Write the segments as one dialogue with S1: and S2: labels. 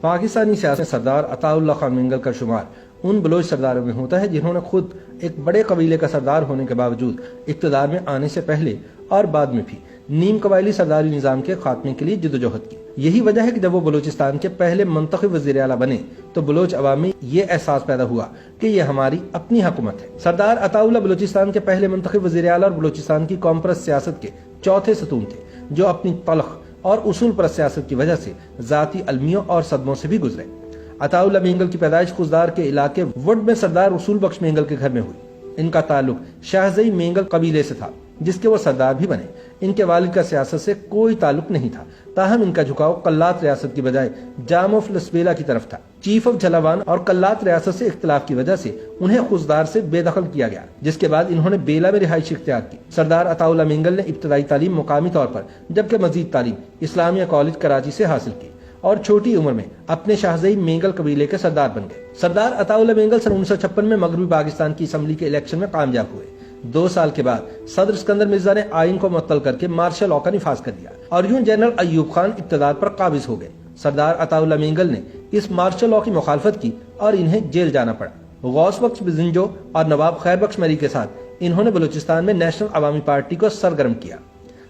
S1: پاکستانی سیاست میں سردار عطا اللہ خان مینگل کا شمار ان بلوچ سرداروں میں ہوتا ہے جنہوں نے خود ایک بڑے قبیلے کا سردار ہونے کے باوجود اقتدار میں آنے سے پہلے اور بعد میں بھی نیم قبائلی سرداری نظام کے خاتمے کے لیے جدوجہد کی۔ یہی وجہ ہے کہ جب وہ بلوچستان کے پہلے منتخب وزیر اعلیٰ بنے تو بلوچ عوام میں یہ احساس پیدا ہوا کہ یہ ہماری اپنی حکومت ہے۔ سردار عطا اللہ بلوچستان کے پہلے منتخب وزیر اعلیٰ اور بلوچستان کی قوم پرست سیاست کے چوتھے ستون تھے، جو اپنی تلخ اور اصول پرست سیاست کی وجہ سے ذاتی المیوں اور صدموں سے بھی گزرے۔ عطا اللہ مینگل کی پیدائش خوزدار کے علاقے وڈ میں سردار رسول بخش مینگل کے گھر میں ہوئی۔ ان کا تعلق شاہزئی مینگل قبیلے سے تھا جس کے وہ سردار بھی بنے۔ ان کے والد کا سیاست سے کوئی تعلق نہیں تھا، تاہم ان کا جھکاؤ قلات ریاست کی بجائے جام آف لسبیلا کی طرف تھا۔ چیف آف جھلاوان اور قلات ریاست سے اختلاف کی وجہ سے انہیں خوزدار سے بے دخل کیا گیا، جس کے بعد انہوں نے بیلا میں رہائش اختیار کی۔ سردار عطا اللہ مینگل نے ابتدائی تعلیم مقامی طور پر جبکہ مزید تعلیم اسلامیہ کالج کراچی سے حاصل کی اور چھوٹی عمر میں اپنے شاہزئی مینگل قبیلے کے سردار بن گئے۔ سردار عطا اللہ مینگل سن 1956 میں مغربی پاکستان کی اسمبلی کے الیکشن میں کامیاب ہوئے۔ 2 سال کے بعد صدر اسکندر مرزا نے آئین کو معطل کر کے مارشل لاء کا نفاذ کر دیا اور یوں جنرل ایوب خان اقتدار پر قابض ہو گئے۔ سردار عطا اللہ مینگل نے اس مارشل لاء کی مخالفت کی اور انہیں جیل جانا پڑا۔ غوث بخش بزنجو اور نواب خیر بخش مری کے ساتھ انہوں نے بلوچستان میں نیشنل عوامی پارٹی کو سرگرم کیا۔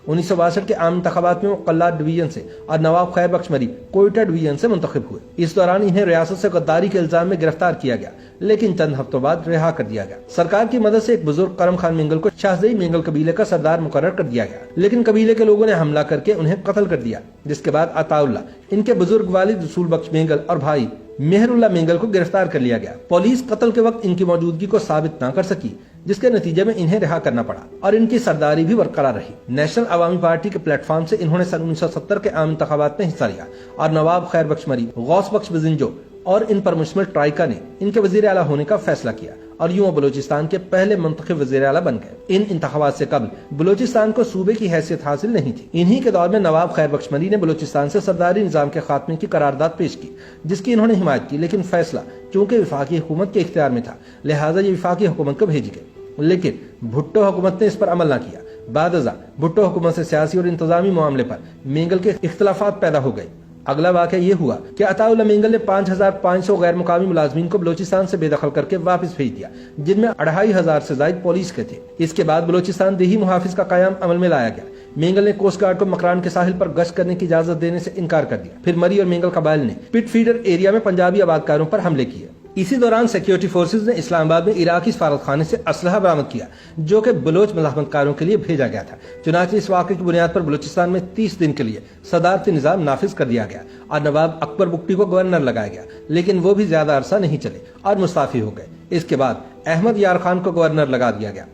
S1: 1962 کے عام انتخابات میں وہ قلات ڈویژن سے اور نواب خیر بخش مری کوئٹہ ڈویژن سے منتخب ہوئے۔ اس دوران انہیں ریاست سے غداری کے الزام میں گرفتار کیا گیا، لیکن چند ہفتوں بعد رہا کر دیا گیا۔ سرکار کی مدد سے ایک بزرگ کرم خان مینگل کو شاہزئی مینگل قبیلے کا سردار مقرر کر دیا گیا، لیکن قبیلے کے لوگوں نے حملہ کر کے انہیں قتل کر دیا، جس کے بعد عطا اللہ، ان کے بزرگ والد رسول بخش مینگل اور بھائی مہر اللہ مینگل کو گرفتار کر لیا گیا۔ پولیس قتل کے وقت ان کی موجودگی کو ثابت نہ کر سکی، جس کے نتیجے میں انہیں رہا کرنا پڑا اور ان کی سرداری بھی برقرار رہی۔ نیشنل عوامی پارٹی کے پلیٹ فارم سے انہوں نے سن 1970 کے عام انتخابات میں حصہ لیا اور نواب خیر بخش مری، غوث بخش بزنجو اور ان پر مشتمل ٹرائیکا نے ان کے وزیر اعلیٰ ہونے کا فیصلہ کیا اور یوں وہ بلوچستان کے پہلے منتخب وزیر اعلیٰ بن گئے۔ ان انتخابات سے قبل بلوچستان کو صوبے کی حیثیت حاصل نہیں تھی۔ انہی کے دور میں نواب خیر بخش مری نے بلوچستان سے سرداری نظام کے خاتمے کی قرارداد پیش کی، جس کی انہوں نے حمایت کی، لیکن فیصلہ چونکہ وفاقی حکومت کے اختیار میں تھا لہٰذا یہ وفاقی حکومت کو بھیجی گئی، لیکن بھٹو حکومت نے اس پر عمل نہ کیا۔ بعد ازاں بھٹو حکومت سے سیاسی اور انتظامی معاملے پر مینگل کے اختلافات پیدا ہو گئے۔ اگلا واقعہ یہ ہوا کہ عطا اللہ مینگل نے 5500 غیر مقامی ملازمین کو بلوچستان سے بے دخل کر کے واپس بھیج دیا، جن میں 2500 سے زائد پولیس کے تھے۔ اس کے بعد بلوچستان دیہی محافظ کا قیام عمل میں لایا گیا۔ مینگل نے کوسٹ گارڈ کو مکران کے ساحل پر گشت کرنے کی اجازت دینے سے انکار کر دیا۔ پھر مری اور مینگل قبائل نے پٹ فیڈر ایریا میں پنجابی آبادکاروں پر حملے کیے۔ اسی دوران سیکیورٹی فورسز نے اسلام آباد میں عراقی سفارت خانے سے اسلحہ برآمد کیا، جو کہ بلوچ مزاحمت کاروں کے لیے بھیجا گیا تھا۔ چنانچہ اس واقعے کی بنیاد پر بلوچستان میں 30 دن کے لیے صدارتی نظام نافذ کر دیا گیا اور نواب اکبر بگٹی کو گورنر لگایا گیا، لیکن وہ بھی زیادہ عرصہ نہیں چلے اور مستعفی ہو گئے۔ اس کے بعد احمد یار خان کو گورنر لگا دیا گیا۔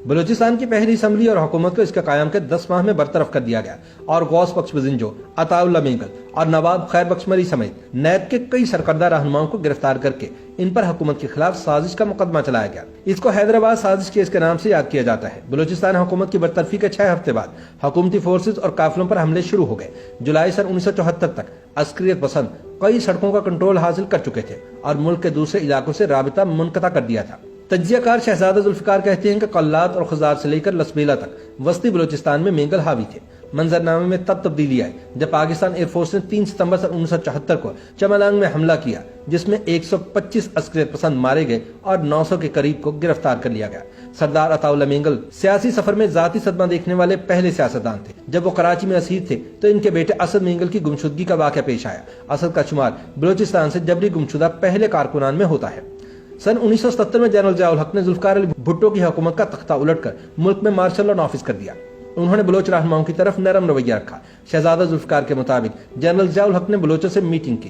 S1: بلوچستان کی پہلی اسمبلی اور حکومت کو اس کے قیام کے 10 ماہ میں برطرف کر دیا گیا اور غوث بخش بزنجو، عطا اللہ مینگل اور نواب خیر بخش مری سمیت نیب کے کئی سرکردہ رہنماؤں کو گرفتار کر کے ان پر حکومت کے خلاف سازش کا مقدمہ چلایا گیا۔ اس کو حیدرآباد سازش کیس کے نام سے یاد کیا جاتا ہے۔ بلوچستان حکومت کی برطرفی کے 6 ہفتے بعد حکومتی فورسز اور قافلوں پر حملے شروع ہو گئے۔ جولائی سن 1974 تک عسکریت پسند کئی سڑکوں کا کنٹرول حاصل کر چکے تھے اور ملک کے دوسرے علاقوں سے رابطہ منقطع کر دیا تھا۔ تجزیہ کار شہزادہ ذوالفقار کہتے ہیں کہ قلات اور خزار سے لے کر لسبیلا تک وسطی بلوچستان میں مینگل حاوی تھے۔ منظرنامے میں تب تبدیلی آئی جب پاکستان ایئر فورس نے 3 ستمبر سن 1974 کو چملانگ میں حملہ کیا، جس میں 125 عسکریت پسند مارے گئے اور 900 کے قریب کو گرفتار کر لیا گیا۔ سردار عطا اللہ مینگل سیاسی سفر میں ذاتی صدمہ دیکھنے والے پہلے سیاستدان تھے۔ جب وہ کراچی میں اسیر تھے تو ان کے بیٹے اسد مینگل کی گمشدگی کا واقعہ پیش آیا۔ اسد کا شمار بلوچستان سے جبری گمشدہ پہلے کارکنان میں ہوتا ہے۔ سن 1977 میں جنرل ضیاء الحق نے ذوالفقار علی بھٹو کی حکومت کا تختہ الٹ کر ملک میں مارشل لاء نافذ کر دیا۔ انہوں نے بلوچ رہنماؤں کی طرف نرم رویہ رکھا۔ شہزادہ ذوالفقار کے مطابق جنرل ضیاء الحق نے بلوچوں سے میٹنگ کی۔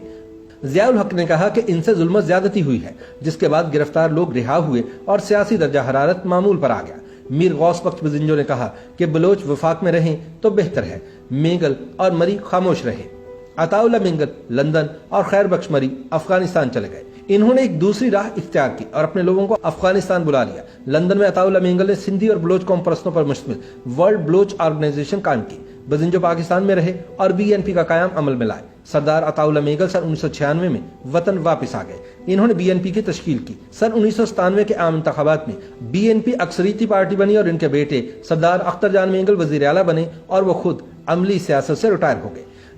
S1: ضیاء الحق نے کہا کہ ان سے ظلم و زیادتی ہوئی ہے، جس کے بعد گرفتار لوگ رہا ہوئے اور سیاسی درجہ حرارت معمول پر آ گیا۔ میر غوث بخش بزنجو نے کہا کہ بلوچ وفاق میں رہیں تو بہتر ہے، مینگل اور مری خاموش رہے۔ عطا اللہ مینگل لندن اور خیر بخش مری افغانستان چلے گئے۔ انہوں نے ایک دوسری راہ اختیار کی اور اپنے لوگوں کو افغانستان بلا لیا۔ لندن میں عطا اللہ مینگل نے سندھی اور بلوچ قوم پرستوں پر مشتمل ورلڈ بلوچ آرگنائزیشن قائم کی۔ بزنجو پاکستان میں رہے اور BNP کا قیام عمل میں لائے۔ سردار عطا اللہ مینگل سن 1996 میں وطن واپس آ گئے۔ انہوں نے BNP کی تشکیل کی۔ سن 1997 کے عام انتخابات میں BNP اکثریتی پارٹی بنی اور ان کے بیٹے سردار اختر جان مینگل وزیر اعلیٰ بنے اور وہ خود عملی سیاست سے ریٹائر ہو گئے۔